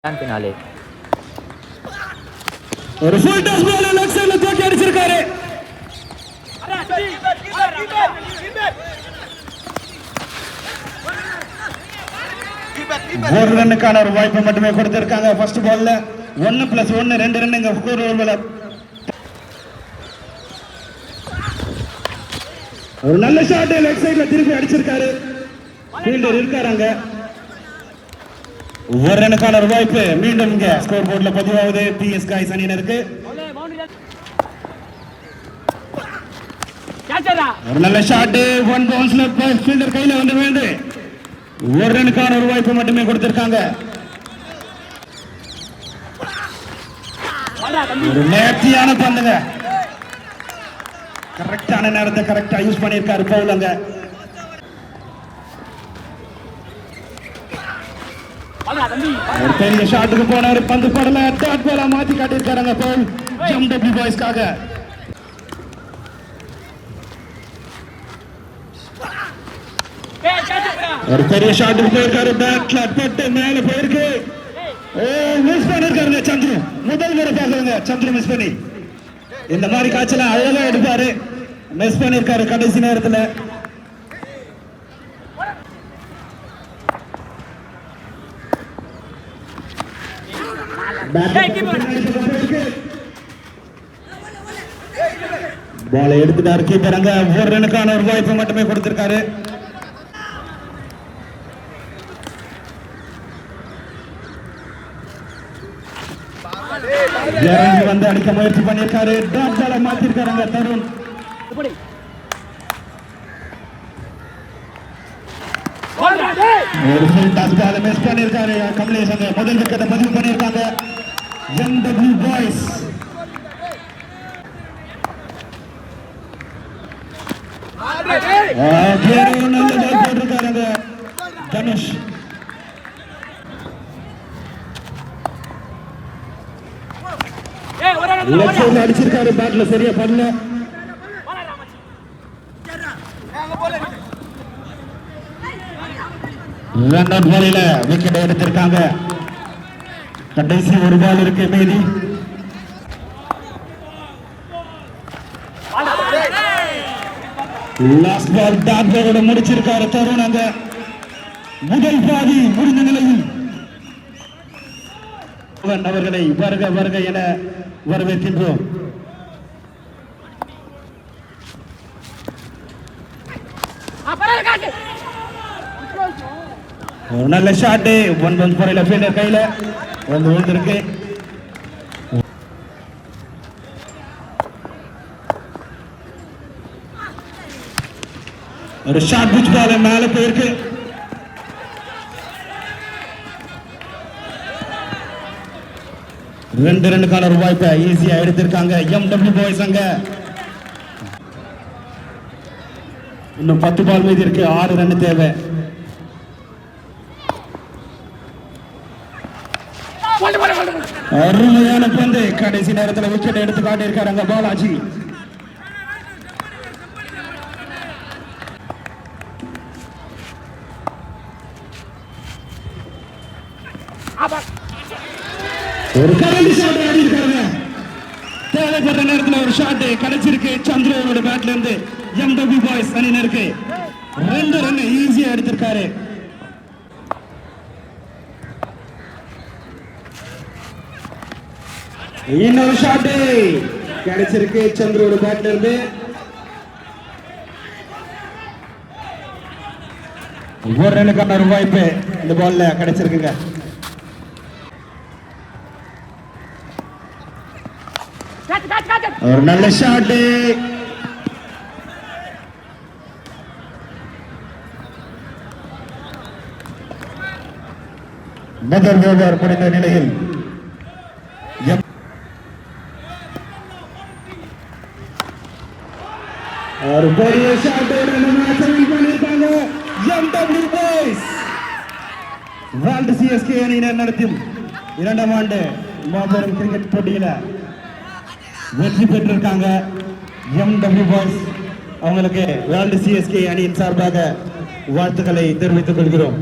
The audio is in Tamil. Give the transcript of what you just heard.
பின்னாலே ஒரு ஃபுல் டாஸ் பால் லெஃப்ட் சைடுல தூக்கி அடிச்சிருக்காரு. ஒரு ரன்னுக்கான ஒரு வாய்ப்பு மட்டுமே கொடுத்திருக்காங்க. ஃபர்ஸ்ட் பால்ல 1+1 2 ரன் இங்க ஸ்கோர் ஓவர்ல. ஒரு நல்ல ஷாட் லெஃப்ட் சைடுல திருப்பி அடிச்சிருக்காரு. ஃபீல்டர் இருக்காங்க. ஒரு ரன்னுக்கான ஒரு வாய்ப்பு மீண்டும் இங்க ஸ்கோர் போர்ட்ல பதிவாகுது பிஎஸ் காய்ஸ் அணியினருக்கு. ஒரு நல்ல ஷாட் ஒன் பவுன்ஸ்ல ஃபீல்டர் கையில வந்து விழுந்து ஒரு ரன்னுக்கான ஒரு வாய்ப்பு மட்டுமே கொடுத்திருக்காங்க. ஒரு நேர்த்தியான பந்துங்க, கரெக்டான நேரத்தை கரெக்டா யூஸ் பண்ணிருக்காரு பவுல். அங்க ஒரு பெரிய ஷாட்டுக்கு போனாரு, பந்து படல, டாட் பாலா மாத்தி காட்டியிருக்காங்க பவுல் ஜம்டபிள்யூ பாய்ஸ்க்காக. ஒரு பெரிய ஷாட்டுக்கு போயிருக்காரு, பேட்ல பட்டு மேல போயிருக்கு. ஓ மிஸ் பண்ணிருக்காருங்க சந்துரு. முதல் முறை பாக்குறங்க சந்துரு மிஸ் பண்ணி. இந்த மாதிரி காய்ச்சல அழகா எடுப்பாரு, மிஸ் பண்ணிருக்காரு கடைசி நேரத்துல. பாலை எடுத்துட்டாரு கீப்பர். அங்க ஒரு ரனுக்கான ஒரு வாய்ப்பு மட்டுமே கொடுத்திருக்காரு. இறங்கி வந்து அடிக்க முயற்சி பண்ணிருக்காரு, டாட் பாலை மாத்திருக்காரு தருண். ஒரு ஃபுல் டாஸ் பால் மிஸ் பண்ணிருக்காரு கமலேஷ். அங்க முதல் விக்கெட்டை பதிவு பண்ணிருக்காங்க எம்டபிள்யூ பாய்ஸ். நல்ல பால் போட்டிருக்காரு தனுஷ். லெஃப்ட் சைடுல அடிச்சிருக்காரு, பேட்ல சரியா பண்ணல. ரன் அவுட் பாலில விக்கெட் எடுத்திருக்காங்க. கடைசி ஒரு பால் இருக்கு மீதி. லாஸ்ட் பால் டாட் பாலோட முடிச்சிருக்காரு தருண். அங்க முதல் பாதி முடிந்த நிலையில் அவர்களை வருக வருக என வரவேற்கின்றோம். ஒரு நல்ல ஷாட் ஒன் பவுன்ஸ் போறையில ஃபீல்டர் கையில வந்து விழுந்திருக்கு. ஒரு ஷாட் பிச் பால் மேல போயிருக்கு. ரெண்டு ரன்னுக்கான ஒரு வாய்ப்பை ஈஸியா எடுத்திருக்காங்க எம்டபிள்யூ பாய்ஸ். அங்க இன்னும் 10 பால் மீதி இருக்கு, 6 ரன் தேவை. அருமையான பந்து, கடைசி நேரத்தில் விக்கெட் எடுத்து காட்டியிருக்காங்க பாலாஜி. ஒரு கரண்டி ஷாட் ஆடி இருக்காங்க. தேவைப்பட்ட நேரத்தில் ஒரு ஷாட் கிடைச்சிருக்கு சந்திரனோட பேட்ல இருந்து எம்டபிள்யூ பாய்ஸ் அணியினருக்கு 2 ரன் ஈஸியா எடுத்திருக்காரு. இன்னொரு ஷாட் கிடைச்சிருக்கு சந்திரோட பேட்ல இருந்து. ஒரு ரன்னுக்கான ஒரு வாய்ப்பு இந்த பால்ல கிடைச்சிருக்குங்க. ஒரு நல்ல ஷாட். முதல் ஓவர் முடிந்த நிலையில் ஒரு பெரிய ஷாட் பண்ணிருக்காங்க எம்டபிள்யூ பாய்ஸ். வேர்ல்ட் சிஎஸ்கே அணியினர் நடத்தும் 2ஆம் ஆண்டு மாபெரும் கிரிக்கெட் போட்டியில வெற்றி பெற்றிருக்காங்க எம்டபிள்யூ பாய்ஸ். அவங்களுக்கு வேர்ல்ட் சிஎஸ்கே அணியின் சார்பாக வாழ்த்துக்களை தெரிவித்துக் கொள்கிறோம்.